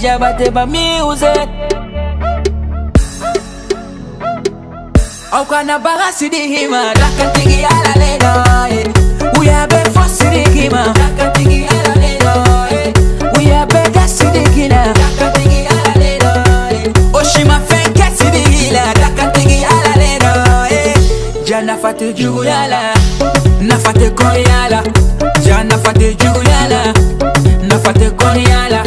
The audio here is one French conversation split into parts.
jabate ba music. Au kana baga sidihima dakatigi ala leno. We are be fosidihima dakatigi ala leno. We are be gasidihila dakatigi ala leno. Oshima fenke sidihila dakatigi ala leno. Jana fate juguyala nafate koyala. Jana fate juguyala nafate koyala.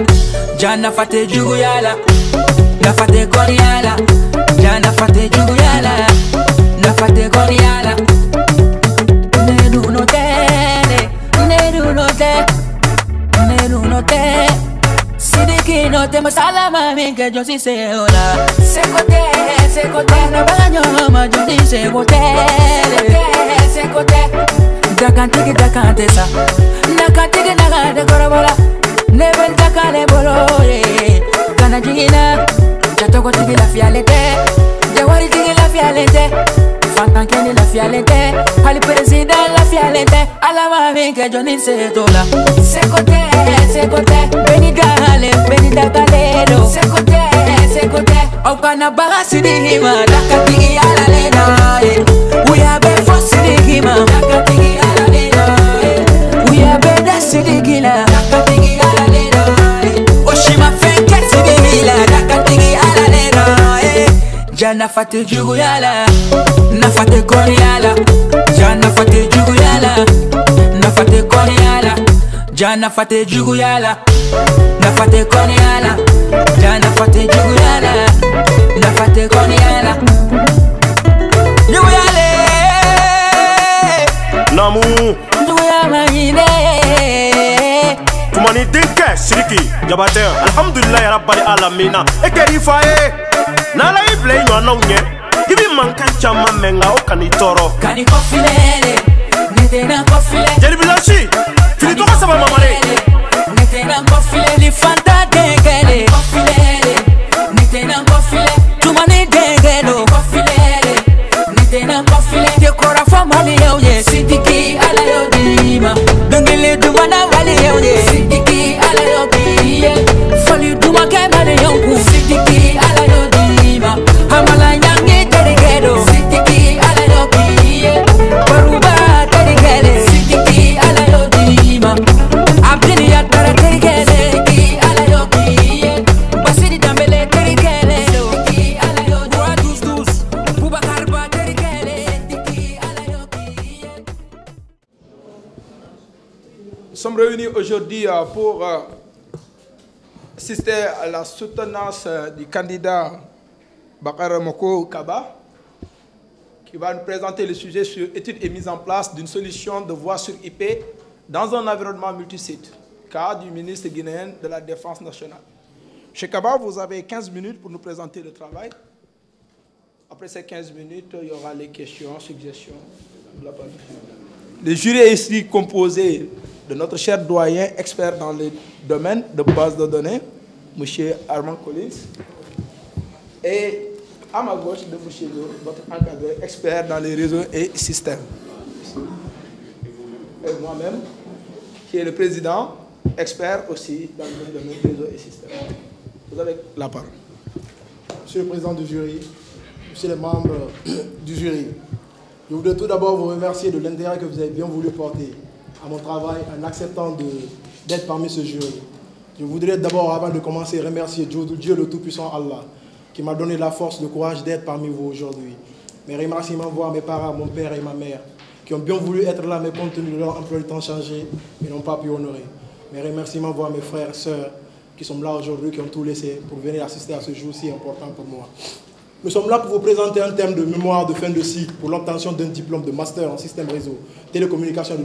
Jana fate juguyala nafate koyala. Jana fate juguyala nafate koyala. Nedu no te, nedu no te, nedu no te. Sidiki no te masala mami que yo sí sé hola. Secote, no baño ma yo sí sé bote. Secote, dakante sa, nakante korobola. Never dakane bolo ye. Kana jina, jatoko tigi la fialete. Jawari tigi la fialete. Fantankeni la fialete. Pali president la fialete. Alama vinke Johnny Setola. Secote, benida galero. Secote, okana baga sidihima. Dakatigi ala lena. We are be fosidihima. Dakatigi ala lena. We are be dasidihila. Dakatigi ala lena. Oshima fenke sidihila. Dakatigi ala lena. Jana fate juguyala nafate koyala. Jana fate juguyala nafate koyala. Jana fate juguyala nafate koyala. Jana fate juguyala nafate koyala. Juguyale Namu juguyama ine. Kumani dinke siriki jabate alhamdulillah ya rabbal alamina. Ekeri faye nala ible nyona unye. Gibi mankan chama menga o kanitoro. Kani kofilele netena kofile. Jeli bilashi fili toka saba mamare. Netena kofile li fanta dengele. Kofilele netena kofile. Tumani dengelo kofilele. Netena kofile. Dekora famali yoye. Sidiki ala yodima. Dengele dumana wali yoye. Sidiki ala yodiye. Fali duma kemale yonku. Sidiki ala yodima. Hamala yangi terigelo. Sidiki ala yodiye. Baruba terigele. Sidiki ala yodima. Abdini ya tara terigele. Sidiki ala yodiye. Basiri dambele terigele. Sidiki ala yodiye. Dus Boubacar Ba terigele. Sidiki ala yodiye. Nous sommes réunis aujourd'hui pour assister à la soutenance du candidat Bakar Moko Kaba, qui va nous présenter le sujet sur étude et mise en place d'une solution de voie sur IP dans un environnement multisite, cas du ministre guinéen de la Défense nationale. Chez Kaba, vous avez 15 minutes pour nous présenter le travail. Après ces 15 minutes, il y aura les questions, suggestions. Le jury est ici composé de notre cher doyen, expert dans le domaine de base de données, M. Armand Collins, et à ma gauche de M. votre encadré, expert dans les réseaux et systèmes. Et moi-même, qui est le président, expert aussi dans le domaine des réseaux et systèmes. Vous avez la parole. Monsieur le président du jury, monsieur les membres du jury, je voudrais tout d'abord vous remercier de l'intérêt que vous avez bien voulu porter à mon travail en acceptant d'être parmi ce jury. Je voudrais d'abord, avant de commencer, remercier Dieu le Tout-Puissant Allah, qui m'a donné la force, le courage d'être parmi vous aujourd'hui. Mes remerciements vont à mes parents, mon père et ma mère, qui ont bien voulu être là, mais compte tenu de leur emploi du temps changé, ils n'ont pas pu honorer. Mes remerciements vont à mes frères et sœurs qui sont là aujourd'hui, qui ont tout laissé pour venir assister à ce jour si important pour moi. Nous sommes là pour vous présenter un thème de mémoire de fin de cycle pour l'obtention d'un diplôme de master en système réseau, télécommunication.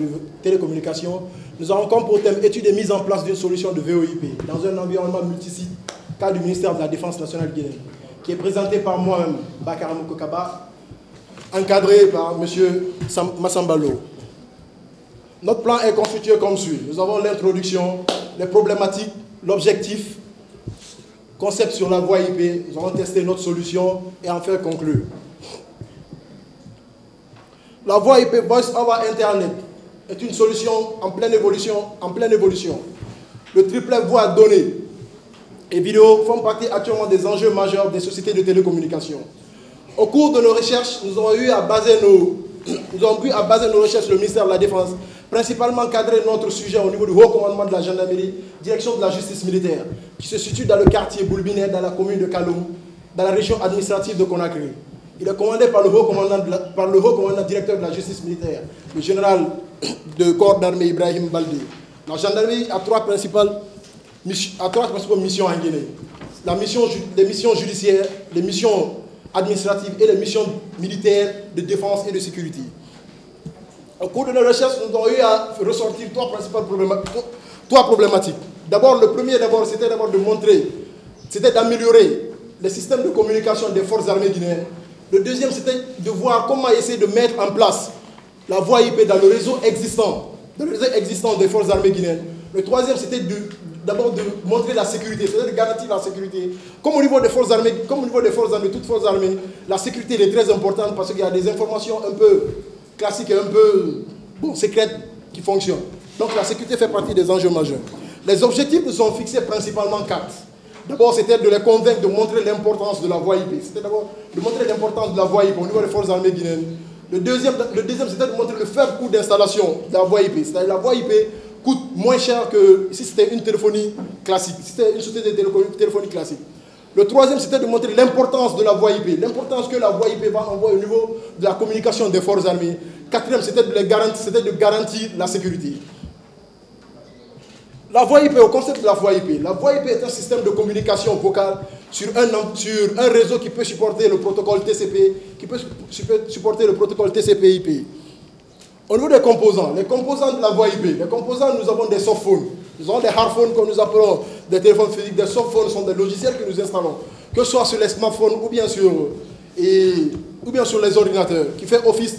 Nous avons comme pour thème étude et mise en place d'une solution de VoIP dans un environnement multisite, cas du ministère de la Défense nationale guinéenne, qui est présenté par moi-même, Bakar Moko Kaba, encadré par M. Massambalo. Notre plan est constitué comme suit. Nous avons l'introduction, les problématiques, l'objectif, concept sur la voie IP, nous allons tester notre solution et enfin conclure. La voie IP Voice over Internet est une solution en pleine évolution. Le triplet voix donnée et vidéo font partie actuellement des enjeux majeurs des sociétés de télécommunications. Au cours de nos recherches, nous avons eu à baser nos recherches sur le ministère de la Défense, principalement cadrer notre sujet au niveau du haut commandement de la gendarmerie, direction de la justice militaire, qui se situe dans le quartier Boulbinet, dans la commune de Kaloum, dans la région administrative de Conakry. Il est commandé par le haut commandant directeur de la justice militaire, le général de corps d'armée Ibrahim Baldé. La gendarmerie a trois principales missions en Guinée. Les missions judiciaires, les missions administratives et les missions militaires de défense et de sécurité. Au cours de nos recherches, nous avons eu à ressortir trois problématiques. D'abord, le premier, c'était d'améliorer les systèmes de communication des forces armées guinéennes. Le deuxième, c'était de voir comment essayer de mettre en place la voie IP dans le réseau existant des forces armées guinéennes. Le troisième, c'était d'abord de montrer la sécurité, c'est-à-dire de garantir la sécurité. Comme au niveau des forces armées, toutes forces armées, la sécurité elle est très importante parce qu'il y a des informations un peu classiques et un peu secrètes qui fonctionnent. Donc la sécurité fait partie des enjeux majeurs. Les objectifs nous sont fixés principalement 4. D'abord, c'était de les convaincre de montrer l'importance de la voie IP. C'était d'abord de montrer l'importance de la voie IP au niveau des forces armées guinéennes. Le deuxième c'était de montrer le faible coût d'installation de la voie IP. C'est-à-dire la voie IP coûte moins cher que si c'était une téléphonie classique, si c'était une société de téléphonie classique. Le troisième, c'était de montrer l'importance de la voie IP, l'importance que la voie IP va envoyer au niveau de la communication des forces armées. Quatrième, c'était de garantir la sécurité. La voie IP, au concept de la voie IP. La voie IP est un système de communication vocale sur un réseau qui peut supporter le protocole TCP, qui peut supporter le protocole TCP/IP. Au niveau des composants, les composants de la voie IP, nous avons des softphones. Nous avons des hardphones que nous appelons des téléphones physiques. Des softphones sont des logiciels que nous installons, que ce soit sur les smartphones ou bien sur les ordinateurs, qui fait office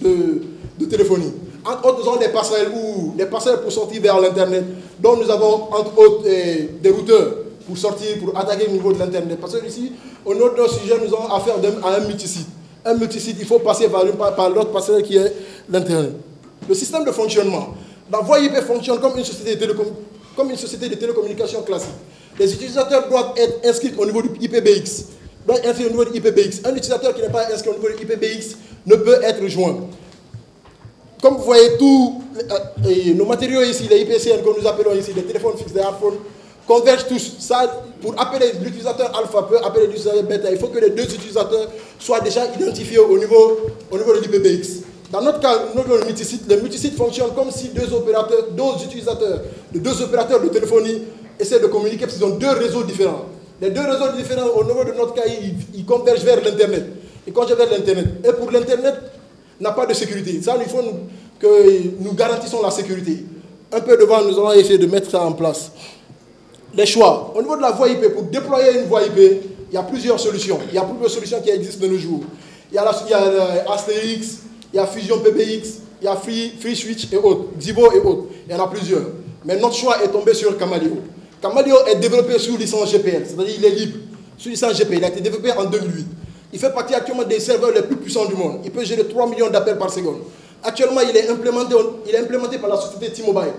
de téléphonie. Entre autres, nous avons des passerelles pour sortir vers l'Internet, dont nous avons entre autres des routeurs pour attaquer au niveau de l'Internet. Parce que ici, au niveau de notre sujet, nous avons affaire à un multisite. Un multisite, il faut passer par l'autre passerelle qui est l'Internet. Le système de fonctionnement. La voie IP fonctionne comme une société de télécommunications classique. Les utilisateurs doivent être inscrits au niveau du IPBX. Un utilisateur qui n'est pas inscrit au niveau du IPBX ne peut être joint. Comme vous voyez, tous nos matériaux ici, les IPCN que nous appelons ici, les téléphones fixes, les smartphones, convergent tous. Ça, pour appeler l'utilisateur alpha, peut appeler l'utilisateur bêta, il faut que les deux utilisateurs soient déjà identifiés au niveau de l'IPBX. Dans notre cas, le multisite fonctionne comme si deux utilisateurs de téléphonie essaient de communiquer parce qu'ils ont deux réseaux différents. Les deux réseaux différents, au niveau de notre cas, ils convergent vers l'Internet. Et pour l'Internet, n'a pas de sécurité. Ça, il faut que nous garantissons la sécurité. Un peu devant, nous allons essayer de mettre ça en place. Les choix. Au niveau de la voie IP, pour déployer une voie IP, il y a plusieurs solutions. Il y a plusieurs solutions qui existent de nos jours. Il y a ASTX, il y a Fusion PBX, il y a Free Switch et autres, Xivo et autres. Il y en a plusieurs. Mais notre choix est tombé sur Camaleo. Camaleo est développé sous licence GPL, c'est-à-dire il est libre. Sous licence GPL, il a été développé en 2008. Il fait partie actuellement des serveurs les plus puissants du monde. Il peut gérer 3 millions d'appels par seconde. Actuellement, il est implémenté par la société T-Mobile.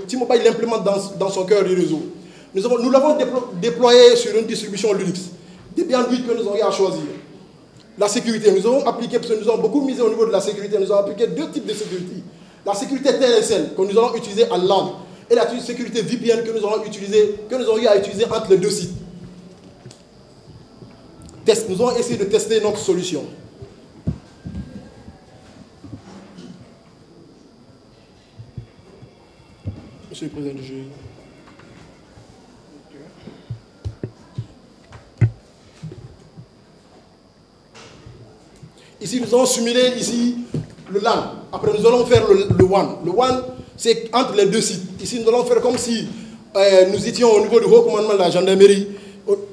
T-Mobile l'implémente dans son cœur du réseau. Nous l'avons déployé sur une distribution Linux. Des bien 8 que nous avons eu à choisir. La sécurité, nous avons appliqué, parce que nous avons beaucoup misé au niveau de la sécurité, nous avons appliqué deux types de sécurité. La sécurité TLSL, que nous allons utiliser à LAN, et la sécurité VPN que nous avons eu à utiliser entre les deux sites. Nous allons essayer de tester notre solution. Monsieur le Président du jury. Ici, nous allons simuler le LAN. Après, nous allons faire le WAN. Le WAN, c'est entre les deux sites. Ici, nous allons faire comme si nous étions au niveau du haut commandement de la gendarmerie.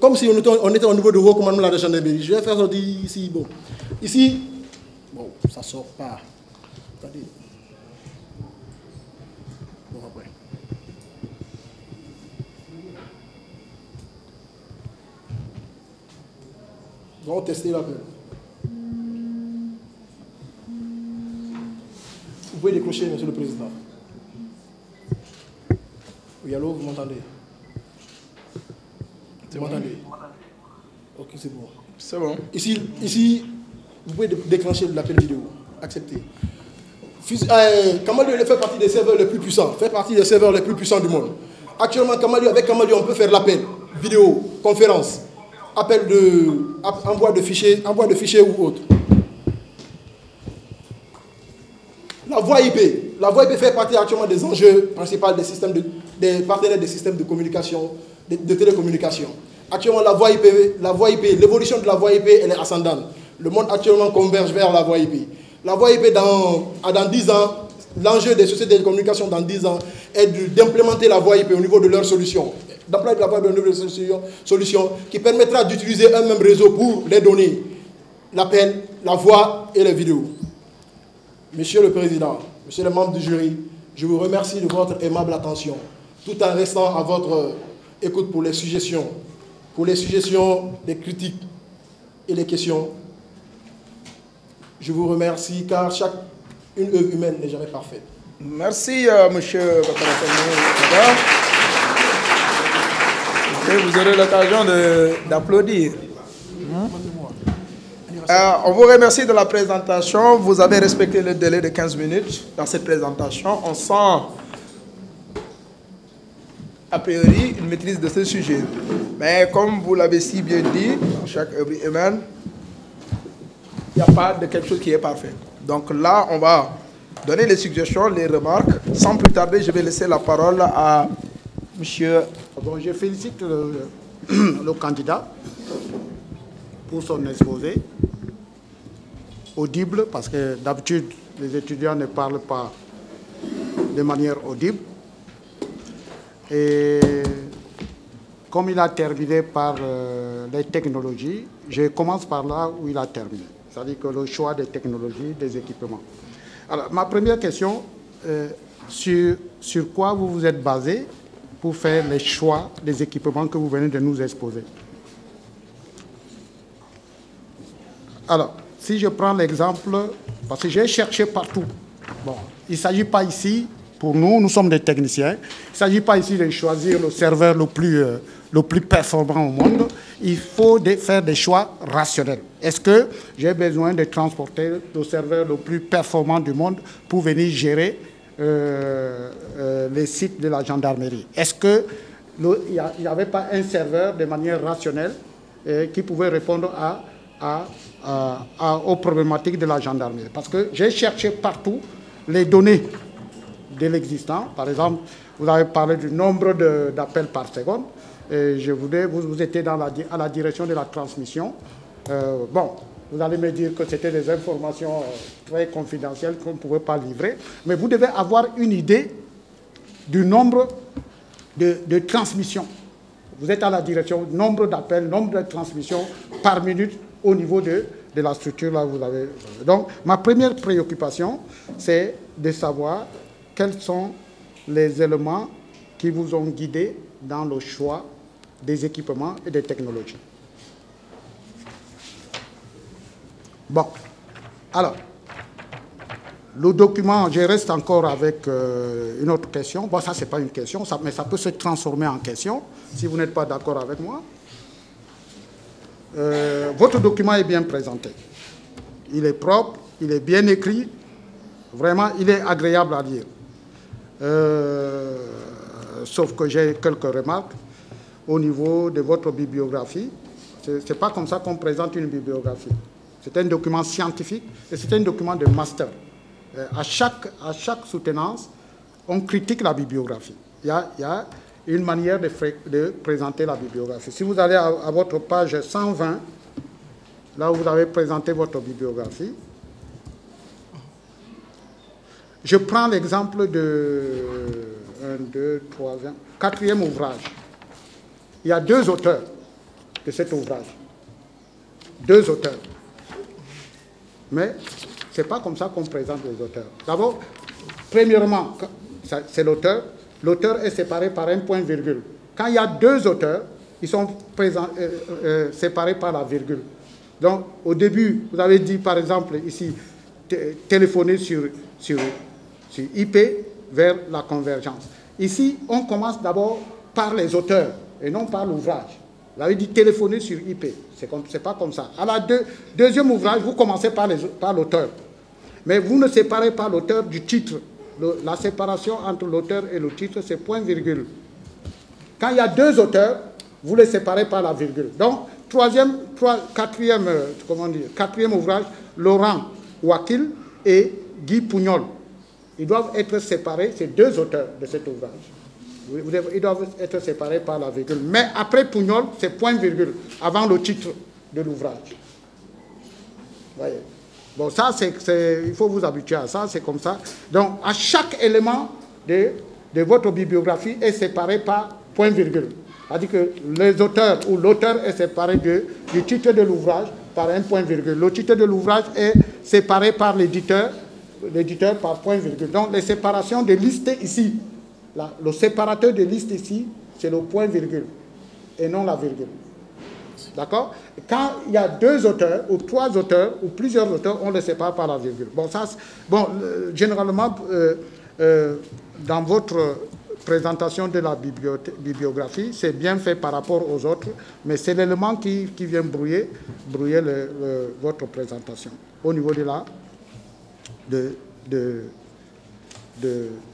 Comme si on était au niveau du haut commandement de la gendarmerie. Je vais faire sortir ici. Bon. Ici, bon, ça ne sort pas. Attendez. Bon, après. Nous allons tester l'appel. Vous pouvez décrocher, Monsieur le Président. Oui, allô, vous m'entendez? C'est Vous bon. m'entendez? Ok, c'est bon. C'est bon. Ici, vous pouvez déclencher l'appel vidéo. Acceptez. Kamaliu fait partie des serveurs les plus puissants. Fait partie des serveurs les plus puissants du monde. Actuellement, avec Kamaliu, on peut faire l'appel vidéo, conférence, envoi de fichiers ou autre. La voie IP. La voie IP fait partie actuellement des enjeux principaux des partenaires des systèmes de communication, de télécommunication. Actuellement, la voie IP, l'évolution de la voie IP, elle est ascendante. Le monde actuellement converge vers la voie IP. La voie IP, dans 10 ans, l'enjeu des sociétés de communication dans 10 ans est d'implémenter la voie IP au niveau de leurs solutions. D'employer la voie IP au niveau de leurs solutions qui permettra d'utiliser un même réseau pour les données, l'appel, la voix et les vidéos. Monsieur le Président, Monsieur les membres du jury, je vous remercie de votre aimable attention, tout en restant à votre écoute pour les suggestions, les critiques et les questions. Je vous remercie car une œuvre humaine n'est jamais parfaite. Merci, monsieur Bakara. Vous aurez l'occasion d'applaudir. On vous remercie de la présentation. Vous avez respecté le délai de 15 minutes dans cette présentation. On sent, a priori, une maîtrise de ce sujet. Mais comme vous l'avez si bien dit, dans chaque œuvre humaine, il n'y a pas de quelque chose qui est parfait. Donc là, on va donner les suggestions, les remarques. Sans plus tarder, je vais laisser la parole à monsieur. Bon, je félicite le candidat pour son exposé. Audible, parce que d'habitude, les étudiants ne parlent pas de manière audible. Et comme il a terminé par les technologies, je commence par là où il a terminé. C'est-à-dire que le choix des technologies, des équipements. Alors, ma première question, sur quoi vous vous êtes basé pour faire les choix des équipements que vous venez de nous exposer? Alors, si je prends l'exemple, parce que j'ai cherché partout. Bon, il ne s'agit pas ici, pour nous, nous sommes des techniciens, il ne s'agit pas ici de choisir le serveur le plus performant au monde. Il faut faire des choix rationnels. Est-ce que j'ai besoin de transporter le serveur le plus performant du monde pour venir gérer les sites de la gendarmerie? Est-ce qu'il n'y avait pas un serveur de manière rationnelle qui pouvait répondre aux problématiques de la gendarmerie? Parce que j'ai cherché partout les données de l'existant. Par exemple, vous avez parlé du nombre d'appels par seconde. Et vous étiez à la direction de la transmission. Bon, vous allez me dire que c'était des informations très confidentielles qu'on ne pouvait pas livrer. Mais vous devez avoir une idée du nombre de transmissions. Vous êtes à la direction, nombre d'appels, nombre de transmissions par minute au niveau de la structure là où vous avez. Donc, ma première préoccupation, c'est de savoir quels sont les éléments qui vous ont guidé dans le choix des équipements et des technologies. Bon, alors, le document, je reste encore avec une autre question. Bon, ça, ce n'est pas une question, mais ça peut se transformer en question, si vous n'êtes pas d'accord avec moi. Votre document est bien présenté. Il est propre, il est bien écrit. Vraiment, il est agréable à lire. Sauf que j'ai quelques remarques au niveau de votre bibliographie. Ce n'est pas comme ça qu'on présente une bibliographie. C'est un document scientifique et c'est un document de master. À chaque soutenance, on critique la bibliographie. Il y a une manière de présenter la bibliographie. Si vous allez à votre page 120, là où vous avez présenté votre bibliographie, je prends l'exemple de 4e ouvrage. Il y a 2 auteurs de cet ouvrage. 2 auteurs. Mais ce n'est pas comme ça qu'on présente les auteurs. D'abord, premièrement, c'est l'auteur. L'auteur est séparé par un point-virgule. Quand il y a 2 auteurs, ils sont séparés par la virgule. Donc, au début, vous avez dit, par exemple, ici, téléphoner sur IP vers la convergence. Ici, on commence d'abord par les auteurs et non par l'ouvrage. Vous avez dit téléphoner sur IP. C'est pas comme ça. À la deuxième ouvrage, vous commencez par l'auteur. Mais vous ne séparez pas l'auteur du titre. La séparation entre l'auteur et le titre, c'est point virgule. Quand il y a deux auteurs, vous les séparez par la virgule. Donc, quatrième ouvrage, Laurent Wakil et Guy Pougnol. Ils doivent être séparés, c'est deux auteurs de cet ouvrage. Ils doivent être séparés par la virgule. Mais après Pougnol, c'est point virgule, avant le titre de l'ouvrage. Voyez. Bon, ça, il faut vous habituer à ça, c'est comme ça. Donc, à chaque élément de votre bibliographie est séparé par point virgule. C'est-à-dire que les auteurs ou l'auteur est séparé du titre de l'ouvrage par un point virgule. Le titre de l'ouvrage est séparé par l'éditeur par point virgule. Donc, les séparations de listes ici, le séparateur de liste ici, c'est le point virgule et non la virgule. D'accord? Quand il y a deux auteurs ou trois auteurs ou plusieurs auteurs, on les sépare par la virgule. Bon, généralement, dans votre présentation de la bibliographie, c'est bien fait par rapport aux autres, mais c'est l'élément qui vient brouiller votre présentation au niveau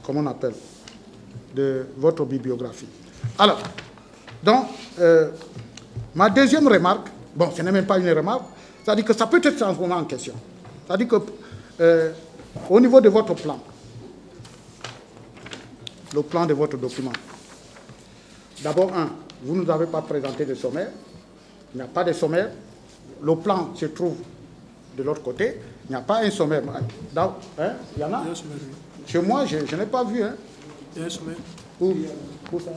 comment on appelle, de votre bibliographie. Alors, donc, ma deuxième remarque, bon, ce n'est même pas une remarque, c'est-à-dire que ça peut être transformé en question. C'est-à-dire que, au niveau de votre plan, le plan de votre document, d'abord, vous ne nous avez pas présenté de sommaire, il n'y a pas de sommaire, le plan se trouve de l'autre côté, il n'y a pas un sommaire. Il y en a? Chez moi, je n'ai pas vu. Hein. Il y a un sommaire. Où ça?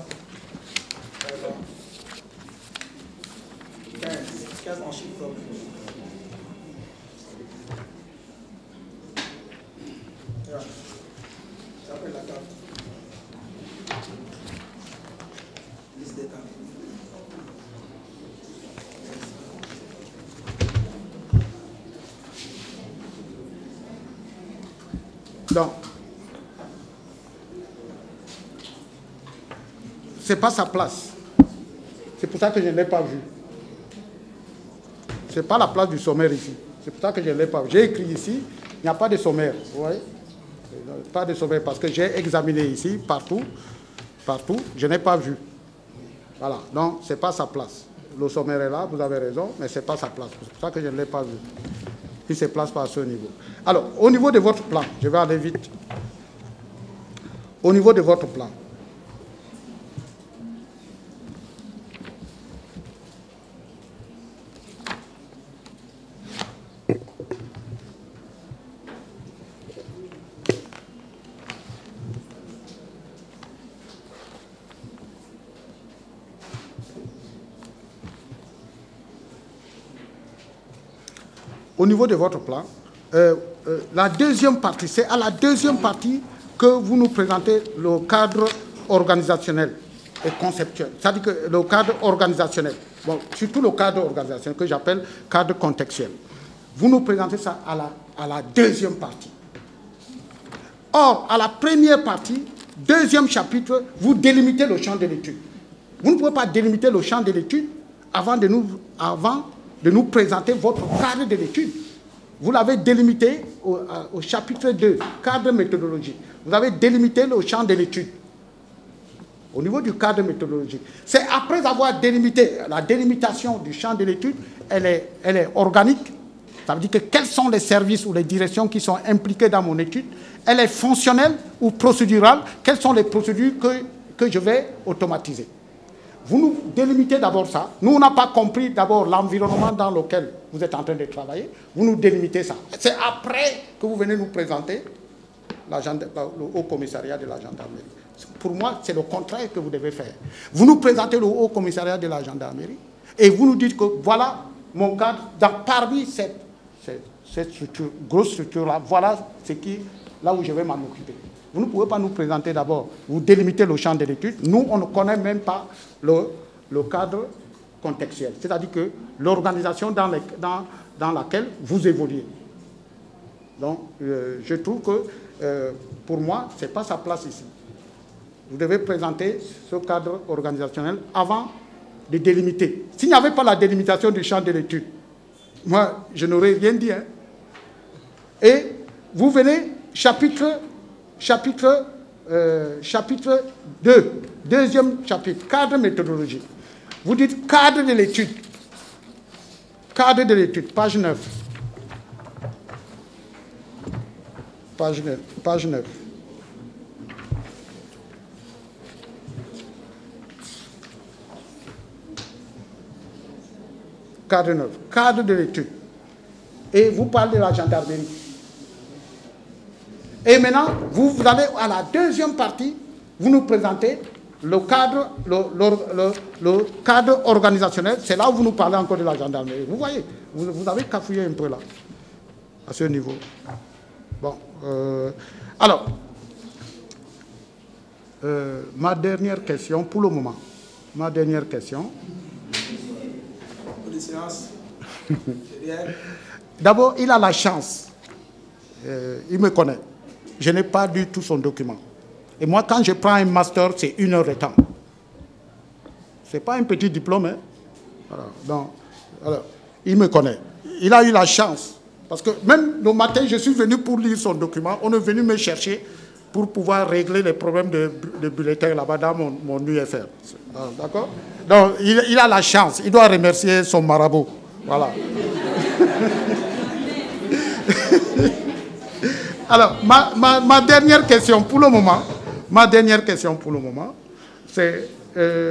15 en chiffres. Ça s'appelle la carte. Liste des cartes. Donc, ce n'est pas sa place. C'est pour ça que je ne l'ai pas vu. Ce n'est pas la place du sommaire ici. C'est pour ça que je ne l'ai pas vu. J'ai écrit ici, il n'y a pas de sommaire. Vous voyez? Pas de sommaire parce que j'ai examiné ici, partout, je n'ai pas vu. Voilà, donc ce n'est pas sa place. Le sommaire est là, vous avez raison, mais ce n'est pas sa place. C'est pour ça que je ne l'ai pas vu. Il se place pas à ce niveau. Alors, au niveau de votre plan, je vais aller vite. Au niveau de votre plan, la deuxième partie, c'est à la deuxième partie que vous nous présentez le cadre organisationnel et conceptuel. C'est-à-dire que le cadre organisationnel, bon, surtout le cadre organisationnel que j'appelle cadre contextuel. Vous nous présentez ça à la deuxième partie. Or, à la première partie, deuxième chapitre, vous délimitez le champ de l'étude. Vous ne pouvez pas délimiter le champ de l'étude avant de nous présenter votre cadre de l'étude. Vous l'avez délimité au chapitre 2, cadre méthodologique. Vous avez délimité le champ de l'étude. Au niveau du cadre méthodologique. C'est après avoir délimité, la délimitation du champ de l'étude, elle est organique. Ça veut dire que quels sont les services ou les directions qui sont impliquées dans mon étude. Elle est fonctionnelle ou procédurale. Quelles sont les procédures que je vais automatiser. Vous nous délimitez d'abord ça. Nous, on n'a pas compris d'abord l'environnement dans lequel vous êtes en train de travailler. Vous nous délimitez ça. C'est après que vous venez nous présenter le Haut Commissariat de la Gendarmerie. Pour moi, c'est le contraire que vous devez faire. Vous nous présentez le Haut Commissariat de la Gendarmerie et vous nous dites que voilà mon cadre, parmi cette structure, grosse structure-là, voilà là où je vais m'en occuper. Vous ne pouvez pas nous présenter d'abord, vous délimitez le champ de l'étude. Nous, on ne connaît même pas le cadre contextuel, c'est-à-dire que l'organisation dans laquelle vous évoluez. Donc, je trouve que, pour moi, ce n'est pas sa place ici. Vous devez présenter ce cadre organisationnel avant de délimiter. S'il n'y avait pas la délimitation du champ de l'étude, moi, je n'aurais rien dit. Hein. Et vous venez, chapitre 2, deuxième chapitre, cadre méthodologique. Vous dites cadre de l'étude. Cadre de l'étude, page 9. Page 9. Page 9. Cadre 9. Cadre de l'étude. Et vous parlez de la gendarmerie. Et maintenant, vous allez à la deuxième partie, vous nous présentez le cadre, le cadre organisationnel. C'est là où vous nous parlez encore de la gendarmerie. Vous voyez, vous avez cafouillé un peu là, à ce niveau. Bon, alors, ma dernière question pour le moment. Ma dernière question. D'abord, il a la chance. Il me connaît. Je n'ai pas du tout son document. Et moi, quand je prends un master, c'est 1 heure de temps. Ce n'est pas un petit diplôme. Hein? Voilà. Donc, alors, il me connaît. Il a eu la chance. Parce que même le matin, je suis venu pour lire son document. On est venu me chercher pour pouvoir régler les problèmes de bulletins là-bas dans mon UFR. D'accord? Donc, il a la chance. Il doit remercier son marabout. Voilà. Alors, ma dernière question pour le moment, c'est,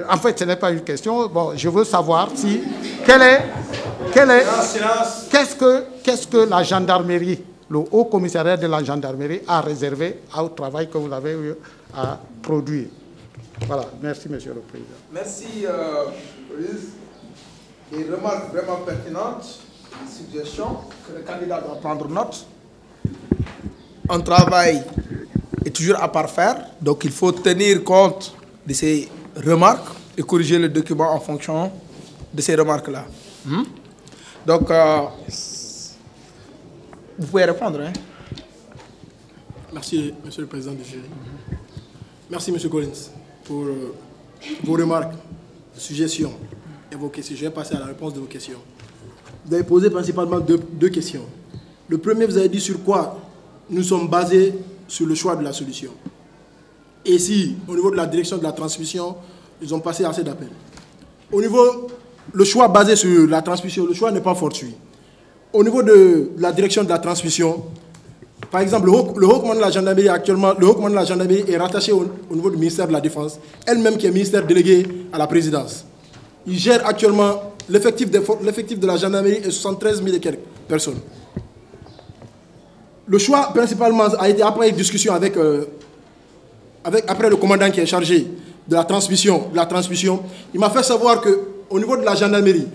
en fait, ce n'est pas une question. Bon, je veux savoir si, qu'est-ce que la gendarmerie, le haut commissariat de la gendarmerie a réservé au travail que vous avez eu à produire. Voilà, merci, Monsieur le Président. Merci, Président. Des remarques vraiment pertinentes, suggestions que le candidat doit prendre note. Un travail est toujours à parfaire, donc il faut tenir compte de ces remarques et corriger le document en fonction de ces remarques-là. Donc, vous pouvez répondre. Hein? Merci, Monsieur le Président du jury. Merci, Monsieur Collins, pour vos remarques, suggestions et vos questions. Je vais passer à la réponse de vos questions. Vous avez posé principalement deux questions. Le premier, vous avez dit sur quoi nous sommes basés sur le choix de la solution. Et si, au niveau de la direction de la transmission, ils ont passé assez d'appels. Au niveau, le choix basé sur la transmission, le choix n'est pas fortuit. Au niveau de la direction de la transmission, par exemple, le haut commandant de la gendarmerie actuellement, le haut commandant de la gendarmerie est rattaché au niveau du ministère de la Défense, elle-même qui est ministère délégué à la présidence. Il gère actuellement l'effectif de la gendarmerie est 73 000 et quelques personnes. Le choix, principalement, a été après une discussion après le commandant qui est chargé de la transmission. Il m'a fait savoir qu'au niveau de la gendarmerie,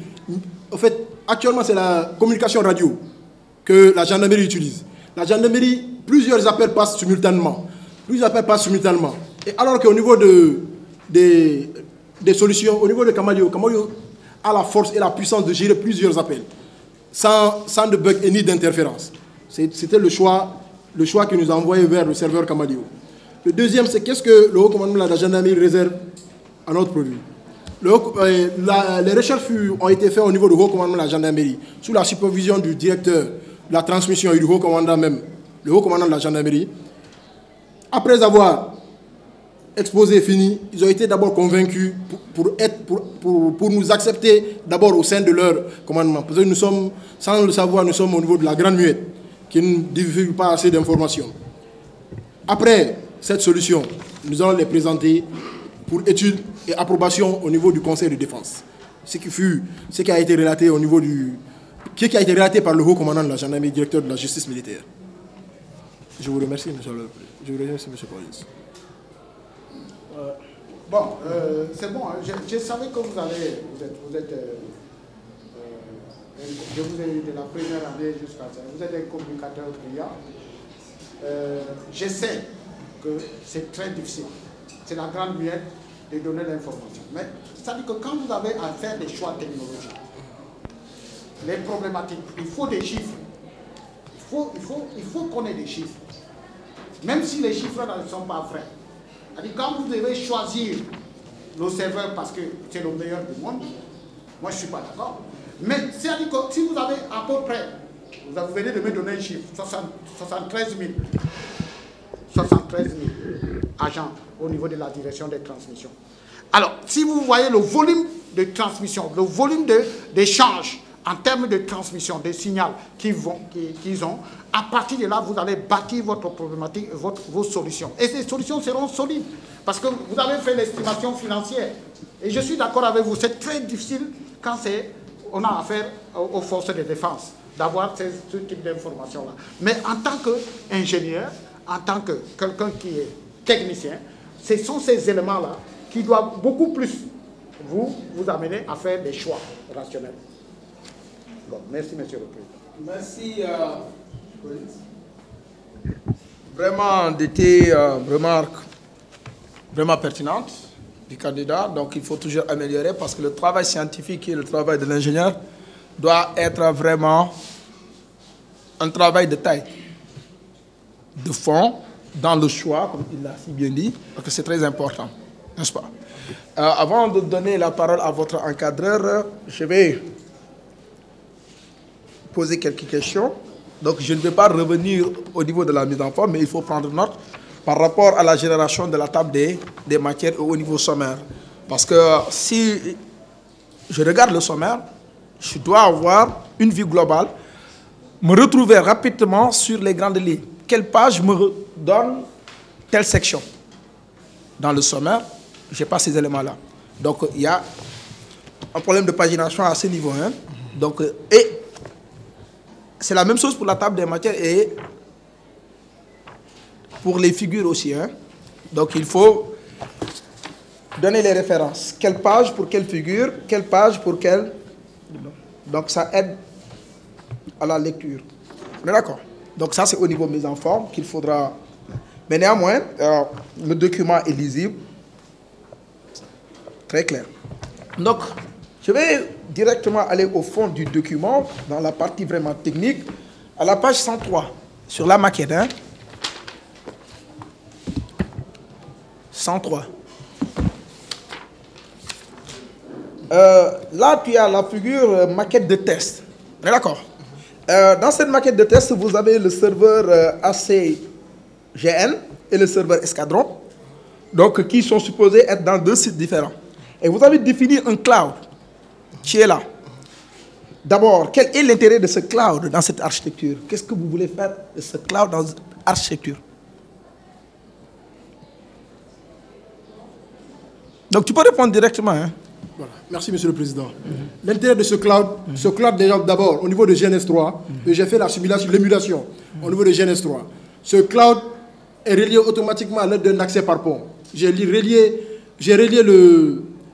en fait, actuellement, c'est la communication radio que la gendarmerie utilise. La gendarmerie, plusieurs appels passent simultanément. Et alors qu'au niveau des solutions, au niveau de Kamadio a la force et la puissance de gérer plusieurs appels, sans de bug et ni d'interférence. C'était le choix qui nous a envoyé vers le serveur Kamadio. Le deuxième, c'est qu'est-ce que le haut commandement de la gendarmerie réserve à notre produit. Les recherches ont été faites au niveau du haut commandement de la gendarmerie, sous la supervision du directeur de la transmission et du haut commandant même, le haut commandant de la gendarmerie. Après avoir exposé et fini, ils ont été d'abord convaincus pour nous accepter d'abord au sein de leur commandement. Parce que nous sommes, sans le savoir, nous sommes au niveau de la Grande Muette, qui ne divulgue pas assez d'informations. Après cette solution, nous allons les présenter pour étude et approbation au niveau du Conseil de défense. Ce qui a été relaté au niveau qui a été relaté par le haut commandant de la gendarmerie, directeur de la justice militaire. Je vous remercie, monsieur le président. Je vous remercie, monsieur Collins. C'est bon, hein. Je savais que vous êtes je vous ai eu de la première année jusqu'à ça. Vous êtes un communicateur brillant. Je sais que c'est très difficile. C'est la grande muette de donner l'information. Mais ça dit que quand vous avez à faire des choix technologiques, les problématiques, il faut des chiffres. Il faut qu'on ait des chiffres. Même si les chiffres ne sont pas vrais. C'est-à-dire quand vous devez choisir le serveur parce que c'est le meilleur du monde. Moi, je ne suis pas d'accord. Mais c'est-à-dire que si vous avez à peu près, vous venez de me donner un chiffre, 73 000 agents au niveau de la direction des transmissions. Alors, si vous voyez le volume de transmission, le volume d'échange en termes de transmission, des signaux qu'ils ont, à partir de là, vous allez bâtir votre problématique, vos solutions. Et ces solutions seront solides, parce que vous avez fait l'estimation financière. Et je suis d'accord avec vous, c'est très difficile quand on a affaire aux forces de défense, d'avoir ce type d'informations-là. Mais en tant qu'ingénieur, en tant que quelqu'un qui est technicien, ce sont ces éléments-là qui doivent beaucoup plus vous amener à faire des choix rationnels. Bon, merci, Monsieur le Président. Merci. Vraiment des remarques vraiment pertinentes du candidat. Donc, il faut toujours améliorer parce que le travail scientifique et le travail de l'ingénieur doit être vraiment un travail de taille, de fond, dans le choix, comme il l'a si bien dit, parce que c'est très important, n'est-ce pas? Avant de donner la parole à votre encadreur, je vais poser quelques questions. Donc, je ne vais pas revenir au niveau de la mise en forme, mais il faut prendre note par rapport à la génération de la table des matières au niveau sommaire. Parce que si je regarde le sommaire, je dois avoir une vue globale, me retrouver rapidement sur les grandes lignes. Quelle page me donne telle section? Dans le sommaire, je n'ai pas ces éléments-là. Donc, il y a un problème de pagination à ce niveau. Hein? Donc, et c'est la même chose pour la table des matières et pour les figures aussi. Hein? Donc, il faut donner les références. Quelle page pour quelle figure, quelle page pour quelle... Donc, ça aide à la lecture. On est d'accord? Donc, ça, c'est au niveau mise en forme qu'il faudra... Mais néanmoins, le document est lisible. Très clair. Donc, je vais directement aller au fond du document, dans la partie vraiment technique, à la page 103, sur la maquette. Hein? 103. Là, tu as la figure maquette de test. D'accord. Dans cette maquette de test, vous avez le serveur ACGN et le serveur Escadron, donc qui sont supposés être dans deux sites différents. Et vous avez défini un cloud qui est là. D'abord, quel est l'intérêt de ce cloud dans cette architecture? Qu'est-ce que vous voulez faire de ce cloud dans cette architecture? Donc, tu peux répondre directement. Hein? Voilà. Merci, Monsieur le Président. L'intérêt de ce cloud, déjà d'abord, au niveau de GNS3, j'ai fait la simulation, l'émulation au niveau de GNS3. Ce cloud est relié automatiquement à l'aide d'un accès par pont. J'ai relié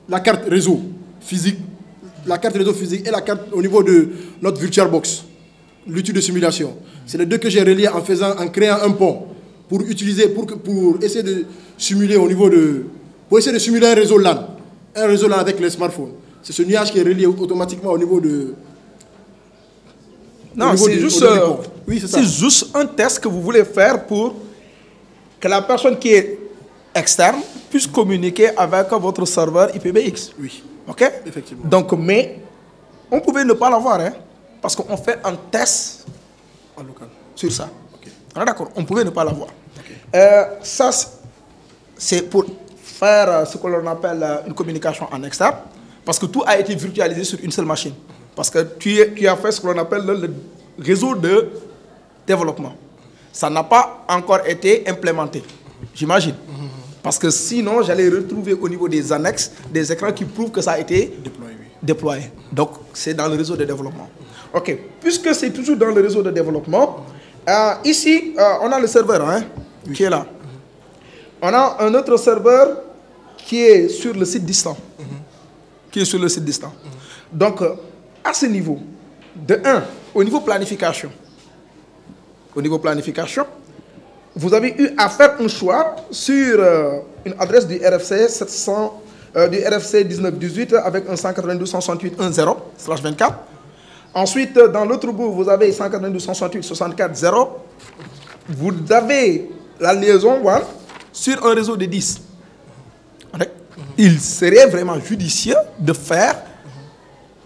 la carte réseau physique, et la carte au niveau de notre VirtualBox, l'outil de simulation. C'est les deux que j'ai reliés en créant un pont pour essayer de simuler au niveau de... Pour essayer de simuler un réseau LAN avec les smartphones. C'est ce nuage qui est relié automatiquement au niveau de... Non, c'est juste, oui, c'est juste un test que vous voulez faire pour que la personne qui est externe puisse communiquer avec votre serveur IPBX. Oui. OK? Effectivement. Donc, mais on pouvait ne pas l'avoir, hein, parce qu'on fait un test en local sur ça. Okay. Ah, d'accord, on pouvait ne pas l'avoir. Okay. Ça, c'est pour faire ce que l'on appelle une communication en externe, parce que tout a été virtualisé sur une seule machine. Parce que tu as fait ce que l'on appelle le réseau de développement. Ça n'a pas encore été implémenté, j'imagine. Parce que sinon, j'allais retrouver au niveau des annexes des écrans qui prouvent que ça a été déployé. Donc, c'est dans le réseau de développement. OK. Puisque c'est toujours dans le réseau de développement, ici, on a le serveur hein, qui est là. On a un autre serveur qui est sur le site distant. Donc, à ce niveau, de 1, au niveau planification, vous avez eu à faire un choix sur une adresse du RFC 1918 avec un 192.168.1.0/24. Ensuite, dans l'autre bout, vous avez 192.168.64.0. Vous avez la liaison sur un réseau de 10. il serait vraiment judicieux de faire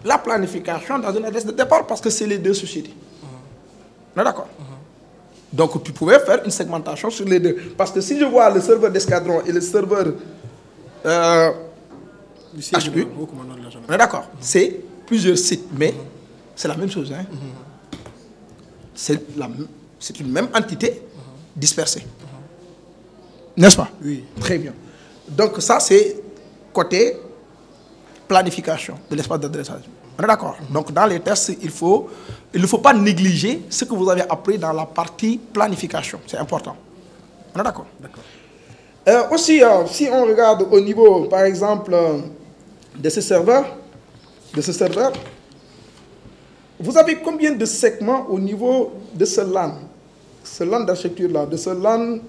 la planification dans une adresse de départ parce que c'est les deux sociétés. On est d'accord? Donc, tu pouvais faire une segmentation sur les deux. Parce que si je vois le serveur d'escadron et le serveur HU, on est d'accord? C'est plusieurs sites, mais c'est la même chose. Hein? C'est une même entité dispersée. N'est-ce pas? Oui. Très bien. Donc, ça, c'est côté planification de l'espace d'adressage. On est d'accord? Donc, dans les tests, il ne faut pas négliger ce que vous avez appris dans la partie planification. C'est important. On est d'accord? Aussi, si on regarde au niveau, par exemple, de ce serveur, vous avez combien de segments au niveau de ce LAN? Ce LAN d'architecture-là, de ce LAN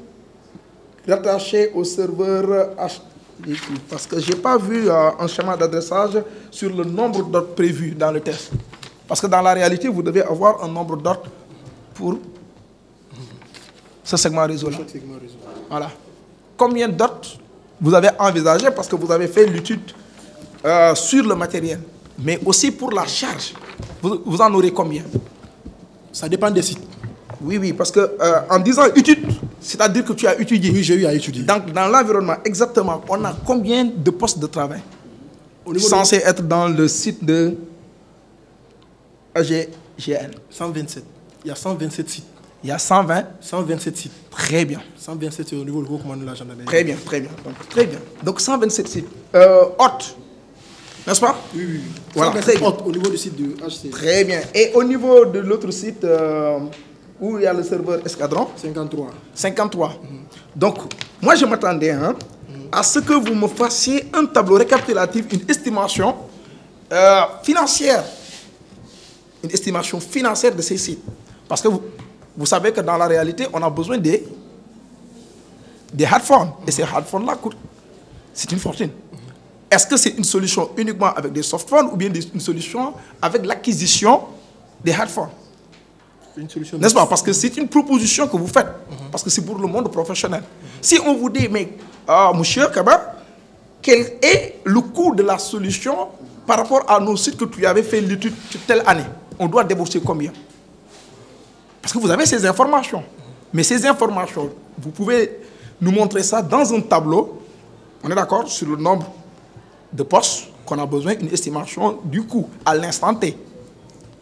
rattaché au serveur HDQ. Parce que je n'ai pas vu un schéma d'adressage sur le nombre d'ordres prévus dans le test. Parce que dans la réalité, vous devez avoir un nombre d'ordres pour ce segment réseau-là. Voilà. Combien d'ordres vous avez envisagé parce que vous avez fait l'étude sur le matériel, mais aussi pour la charge. Vous en aurez combien? Ça dépend des sites. Oui, parce que en disant étude, c'est-à-dire que tu as étudié. Oui, j'ai eu à étudier. Donc, dans l'environnement, exactement, on a combien de postes de travail censés être dans le site de AGGN? 127. Il y a 127 sites. Il y a 120. 127 sites. Très bien. 127 c'est au niveau du haut commandement de la gendarmerie. Très bien. Donc 127 sites. Hôtes, n'est-ce pas? Oui. Voilà, 127 hôtes au niveau du site du HC. Très bien. Et au niveau de l'autre site où il y a le serveur escadron? 53. Donc, moi je m'attendais à ce que vous me fassiez un tableau récapitulatif, une estimation financière. Une estimation financière de ces sites. Parce que vous savez que dans la réalité, on a besoin des hardphones. Et ces hardphones-là coûtent. C'est une fortune. Est-ce que c'est une solution uniquement avec des softphones ou bien une solution avec l'acquisition des hardphones? N'est-ce pas? Parce que c'est une proposition que vous faites. Parce que c'est pour le monde professionnel. Si on vous dit, mais monsieur Kaba, quel est le coût de la solution par rapport à nos sites que tu avais fait l'étude telle année? On doit débourser combien? Parce que vous avez ces informations. Mais ces informations, vous pouvez nous montrer ça dans un tableau. On est d'accord sur le nombre de postes qu'on a besoin, une estimation du coût à l'instant T.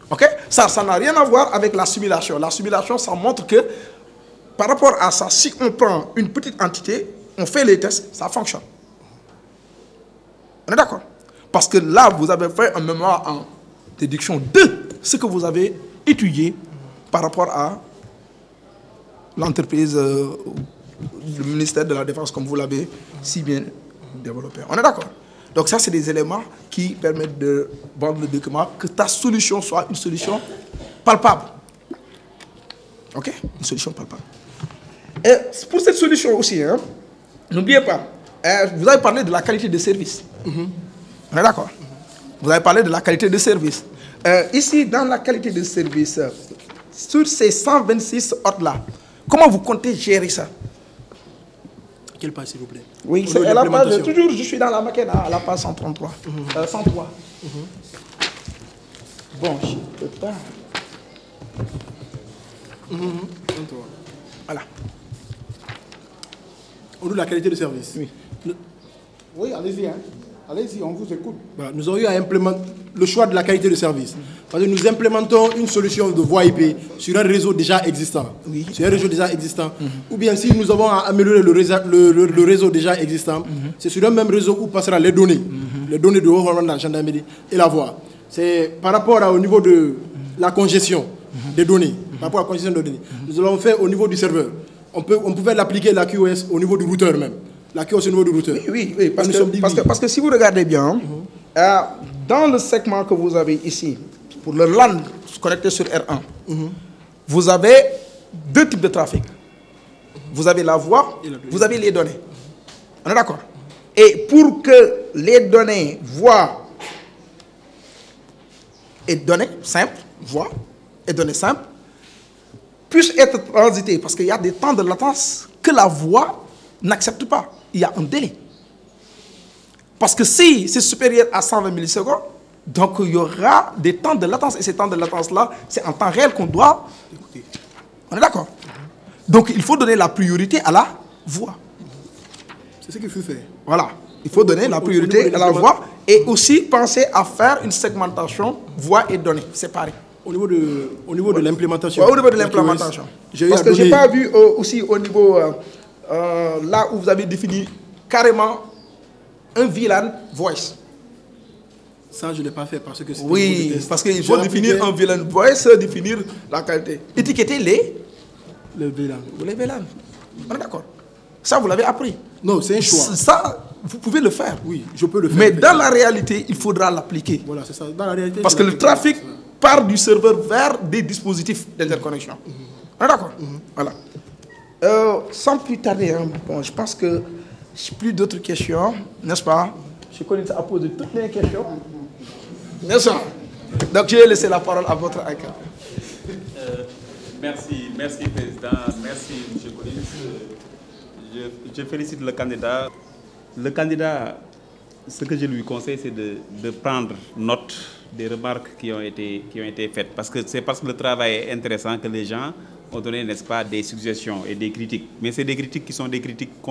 OK? Ça n'a rien à voir avec la simulation. La simulation, ça montre que par rapport à ça, si on prend une petite entité, on fait les tests, ça fonctionne. On est d'accord? Parce que là, vous avez fait un mémoire en déduction de ce que vous avez étudié par rapport à l'entreprise, le ministère de la Défense, comme vous l'avez si bien développé. On est d'accord? Donc ça, c'est des éléments qui permettent de vendre le document, que ta solution soit une solution palpable. OK? Une solution palpable. Et pour cette solution aussi, n'oubliez pas, vous avez parlé de la qualité de service. On est d'accord? Vous avez parlé de la qualité de service. Ici, dans la qualité de service, sur ces 126 hôtes-là, comment vous comptez gérer ça? Quelle page, s'il vous plaît? Oui, c'est la page, toujours, je suis dans la maquette, à la page 133. 103. Bon, je ne peux pas. Voilà. Au niveau de la qualité de service. Oui. Oui, allez-y, allez-y, on vous écoute. Voilà, nous aurions eu à implémenter le choix de la qualité de service. Parce que nous implémentons une solution de voie IP sur un réseau déjà existant. Oui. Sur un réseau déjà existant. Ou bien si nous avons à améliorer le réseau déjà existant, c'est sur un même réseau où passera les données. Les données de haut commandement de la gendarmerie et la voie. C'est par rapport au niveau de la congestion des données. Par rapport à la congestion des données. Nous l'avons fait au niveau du serveur. On pouvait l'appliquer la QoS au niveau du routeur même. La QoS au niveau du routeur. Oui, parce que si vous regardez bien, dans le segment que vous avez ici, pour le LAN connecté sur R1, vous avez deux types de trafic. Vous avez la voix, vous avez les données. On est d'accord? Et pour que les données voix et données simples, voix et données simples, puissent être transitées, parce qu'il y a des temps de latence que la voix n'accepte pas. Il y a un délai. Parce que si c'est supérieur à 120 millisecondes, donc il y aura des temps de latence. Et ces temps de latence-là, c'est en temps réel qu'on doit écouter. On est d'accord? Donc il faut donner la priorité à la voix. C'est ce qu'il faut faire. Voilà. Il faut donner la priorité à la voix et aussi penser à faire une segmentation voix et données séparées. Au niveau de l'implémentation. Ouais, au niveau de l'implémentation. Parce que je n'ai pas vu aussi au niveau, là où vous avez défini carrément un VLAN voice. Ça, je ne l'ai pas fait parce que c'est oui, parce qu'il faut définir un VLAN voice, définir la qualité. Étiqueter le VLAN. Les VLAN. On est d'accord. Ça, vous l'avez appris. Non, c'est un choix. Ça, vous pouvez le faire. Oui, je peux le faire. Mais dans la réalité, il faudra l'appliquer. Voilà, c'est ça. Dans la réalité, parce que le trafic part du serveur vers des dispositifs d'interconnexion. On est d'accord? Voilà. Sans plus tarder, hein, bon, je pense que j'ai plus d'autres questions, n'est-ce pas? Je connais à poser toutes les questions. N'est-ce pas? Donc, je vais laisser la parole à votre accueil. Merci, Président. Merci, M. Collins. Je félicite le candidat. Le candidat, ce que je lui conseille, c'est de prendre note des remarques qui ont été faites. Parce que c'est parce que le travail est intéressant que les gens ont donné, n'est-ce pas, des suggestions et des critiques. Mais c'est des critiques qui sont des critiques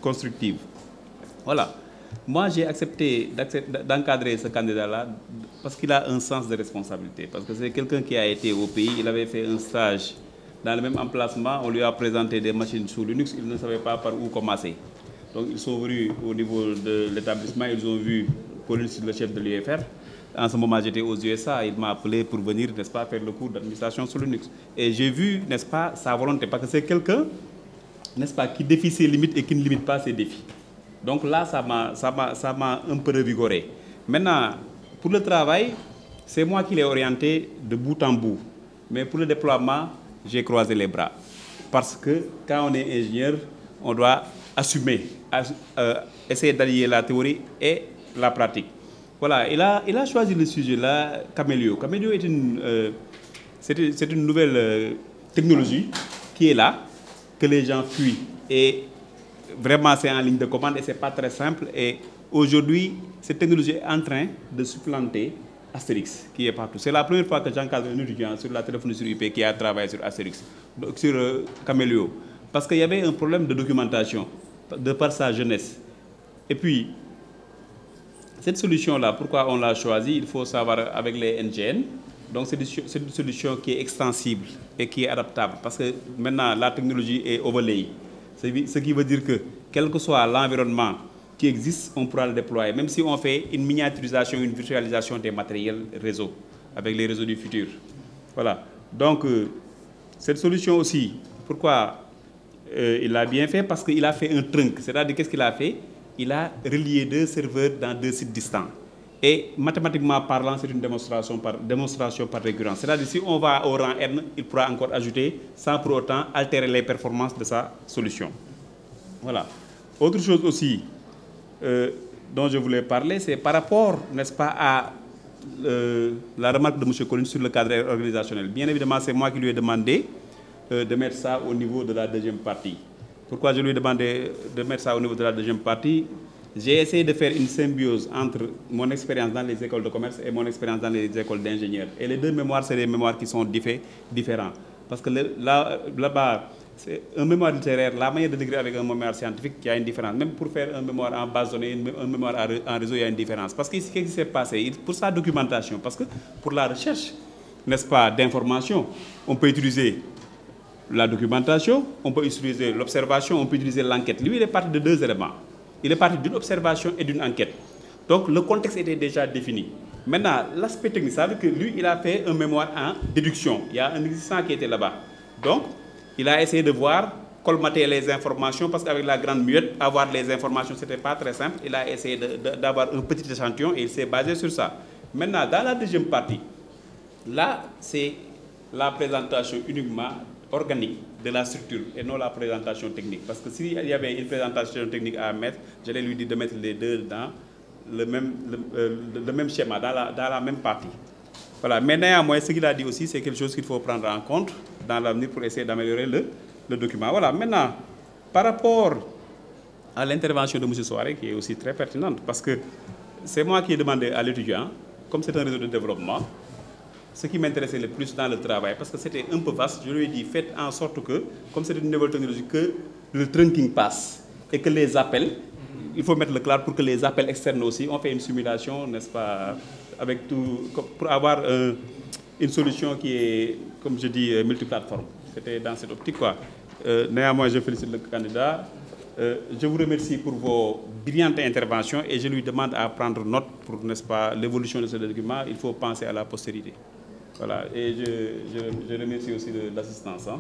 constructives. Voilà. Moi, j'ai accepté d'encadrer ce candidat-là parce qu'il a un sens de responsabilité. Parce que c'est quelqu'un qui a été au pays, il avait fait un stage dans le même emplacement, on lui a présenté des machines sous Linux, il ne savait pas par où commencer. Donc ils sont venus au niveau de l'établissement, ils ont vu Collins, le chef de l'UFR. En ce moment, j'étais aux USA, il m'a appelé pour venir, n'est-ce pas, faire le cours d'administration sous Linux. Et j'ai vu, n'est-ce pas, sa volonté, parce que c'est quelqu'un, n'est-ce pas, qui défie ses limites et qui ne limite pas ses défis. Donc là, ça m'a un peu revigoré. Maintenant, pour le travail, c'est moi qui l'ai orienté de bout en bout. Mais pour le déploiement, j'ai croisé les bras. Parce que quand on est ingénieur, on doit assumer, essayer d'allier la théorie et la pratique. Voilà, il a choisi le sujet là, Camelio. Camelio est une nouvelle technologie qui est là, que les gens fuient. Et vraiment, c'est en ligne de commande et ce n'est pas très simple. Et aujourd'hui, cette technologie est en train de supplanter Astérix, qui est partout. C'est la première fois que j'encadre un étudiant sur la téléphonie sur IP qui a travaillé sur Astérix, sur Camelio. Parce qu'il y avait un problème de documentation de par sa jeunesse. Et puis, cette solution-là, pourquoi on l'a choisie? Il faut savoir avec les NGN. Donc, c'est une solution qui est extensible et qui est adaptable. Parce que maintenant, la technologie est overlay. Ce qui veut dire que, quel que soit l'environnement qui existe, on pourra le déployer. Même si on fait une miniaturisation, une virtualisation des matériels réseau, avec les réseaux du futur. Voilà. Donc, cette solution aussi, pourquoi il l'a bien fait? Parce qu'il a fait un trunk. C'est-à-dire, qu'est-ce qu'il a fait? Il a relié 2 serveurs dans 2 sites distants. Et mathématiquement parlant, c'est une démonstration par récurrence. C'est-à-dire, si on va au rang N, il pourra encore ajouter sans pour autant altérer les performances de sa solution. Voilà. Autre chose aussi dont je voulais parler, c'est par rapport, n'est-ce pas, à la remarque de M. Collins sur le cadre organisationnel. Bien évidemment, c'est moi qui lui ai demandé de mettre ça au niveau de la deuxième partie. Pourquoi je lui ai demandé de mettre ça au niveau de la deuxième partie? J'ai essayé de faire une symbiose entre mon expérience dans les écoles de commerce et mon expérience dans les écoles d'ingénieurs. Et les deux mémoires, c'est des mémoires qui sont différents. Parce que là-bas, c'est un mémoire littéraire, la manière de décrire avec un mémoire scientifique, il y a une différence. Même pour faire un mémoire en base de données, un mémoire en réseau, il y a une différence. Parce que ce qui s'est passé, pour sa documentation, parce que pour la recherche, n'est-ce pas, d'informations, on peut utiliser la documentation, on peut utiliser l'observation, on peut utiliser l'enquête. Lui, il est parti de 2 éléments. Il est parti d'une observation et d'une enquête. Donc, le contexte était déjà défini. Maintenant, l'aspect technique, ça veut dire que lui, il a fait un mémoire en déduction. Il y a un existant qui était là-bas. Donc, il a essayé de voir, colmater les informations, parce qu'avec la grande muette, avoir les informations, ce n'était pas très simple. Il a essayé d'avoir un petit échantillon et il s'est basé sur ça. Maintenant, dans la deuxième partie, là, c'est la présentation uniquement organique de la structure et non la présentation technique. Parce que s'il y avait une présentation technique à mettre, j'allais lui dire de mettre les deux dans le même schéma, dans la même partie. Voilà. Mais néanmoins, ce qu'il a dit aussi, c'est quelque chose qu'il faut prendre en compte dans l'avenir pour essayer d'améliorer le document. Voilà. Maintenant, par rapport à l'intervention de M. Soare qui est aussi très pertinente parce que c'est moi qui ai demandé à l'étudiant, comme c'est un réseau de développement, ce qui m'intéressait le plus dans le travail, parce que c'était un peu vaste, je lui ai dit, faites en sorte que, comme c'est une nouvelle technologie, que le trunking passe et que les appels, il faut mettre le clair pour que les appels externes aussi, on fait une simulation, n'est-ce pas, avec tout, pour avoir une solution qui est, comme je dis, multiplateforme. C'était dans cette optique, quoi. Néanmoins, je félicite le candidat. Je vous remercie pour vos brillantes interventions et je lui demande à prendre note pour, n'est-ce pas, l'évolution de ce document. Il faut penser à la postérité. Voilà, et je remercie aussi de l'assistance. Hein.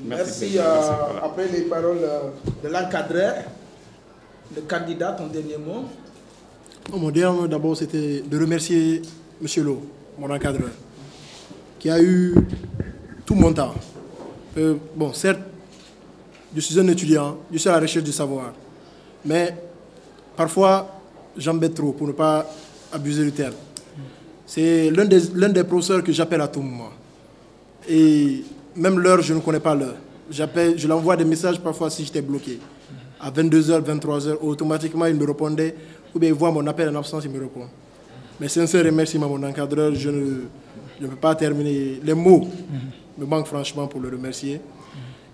Merci. Après les paroles de l'encadreur, le candidat, ton dernier mot. Mon dernier mot, d'abord, c'était de remercier M. Lo, mon encadreur, qui a eu tout mon temps. Bon, certes, je suis un étudiant, je suis à la recherche du savoir, mais parfois, j'embête trop, pour ne pas abuser du terme. C'est l'un des professeurs que j'appelle à tout moment. Et même l'heure, je ne connais pas l'heure. Je l'envoie des messages parfois si j'étais bloqué. À 22h, 23h, automatiquement, il me répondait. Ou bien il voit mon appel en absence, il me répond. Mais sincère remerciement à mon encadreur, je ne peux pas terminer. Les mots me manquent franchement pour le remercier.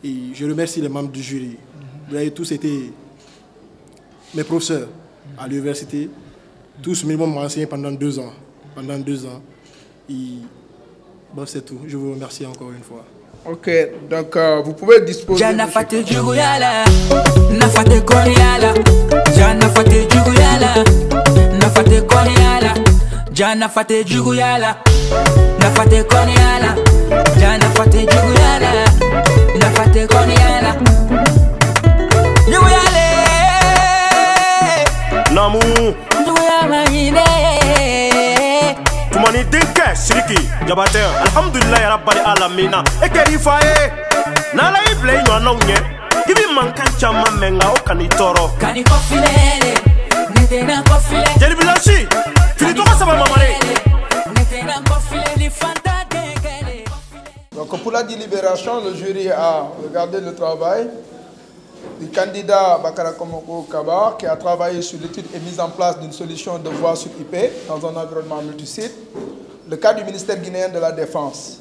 Et je remercie les membres du jury. Vous avez tous été mes professeurs à l'université. Tous minimum m'ont enseigné pendant 2 ans. Pendant 2 ans. Et bon, c'est tout. Je vous remercie encore une fois. Ok, donc vous pouvez disposer. Jana fate juguyala, na fate konyala. Jana fate juguyala, na fate konyala. Jana fate juguyala, na fate konyala. Jana fate juguyala, na fate konyala. Juguyale, Namu. juguyama ine. Tumani dinke siriki jabate alhamdulillah ya rabbal alamina ekeri faye nala ible nyo anonye ibi mankan chama menga o kanitoro Kani kofilele, netena kofile. jeli bilansi fili to kasaba mamare Netena kofile, fanta kekele. Donc pour la délibération, le jury a regardé le travail du candidat Bakara Komoko Kaba qui a travaillé sur l'étude et mise en place d'une solution de voie sur IP dans un environnement multisite, le cas du ministère guinéen de la Défense.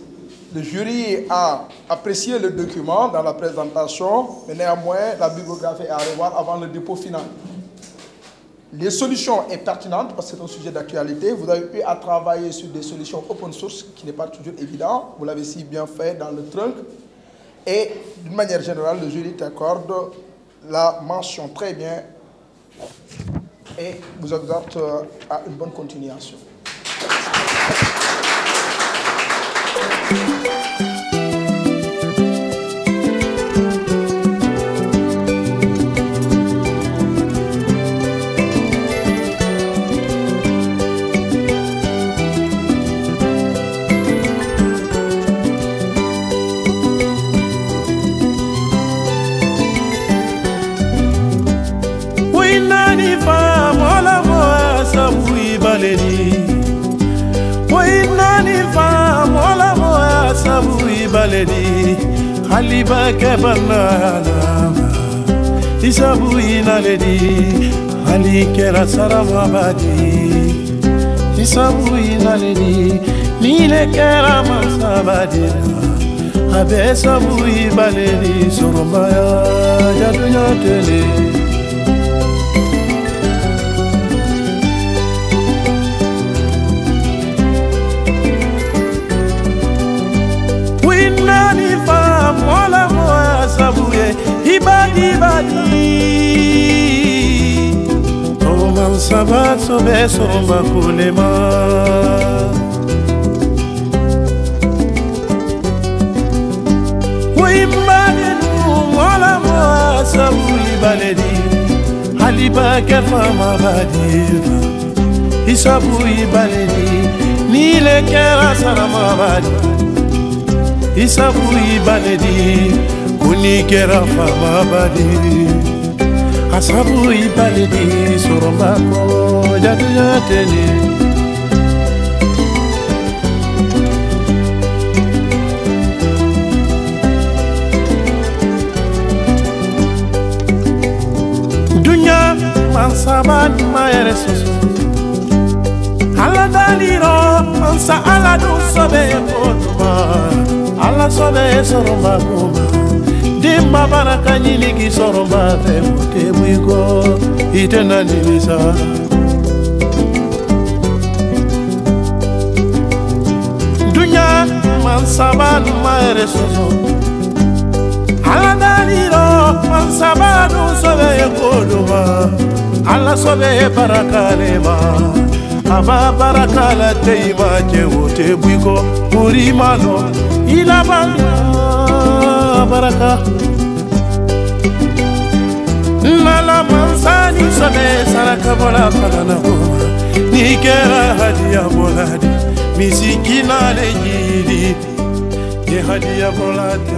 Le jury a apprécié le document dans la présentation, mais néanmoins la bibliographie est à revoir avant le dépôt final. Les solutions sont pertinentes parce que c'est un sujet d'actualité. Vous avez eu à travailler sur des solutions open source qui n'est pas toujours évident. Vous l'avez si bien fait dans le trunk. Et d'une manière générale, le jury t'accorde la mention très bien et vous exhorte à une bonne continuation. Haliba ke banana isabu inaledi hali kera sarama badi isabu inaledi nile kera masabadi abe sabu ibaledi soromaya jadunya tele mola moa sabuye ibadi badi oman sabat sobe soma kulema wimbadi mola moa sabuye baledi haliba kefama badi isabuye baledi nile kera sarama badi isabu ibaledi kunikera fama badi asabu ibaledi soromako jadunya tele dunya saban mayere soso ala daliro ansa ala do sobe koduma ala sobe soromba kuma dimba baraka nyini ki soromba te mwiko itena nilisa dunya man saban mayere soso ala daliro man sabanu sobe koduma ala sobe baraka lema aba baraka la teima je wote bwiko murimano ila baraka nala mansani sobe saraka bola kalana boma nikera hadia boladi misikina lejidi ye hadia boladi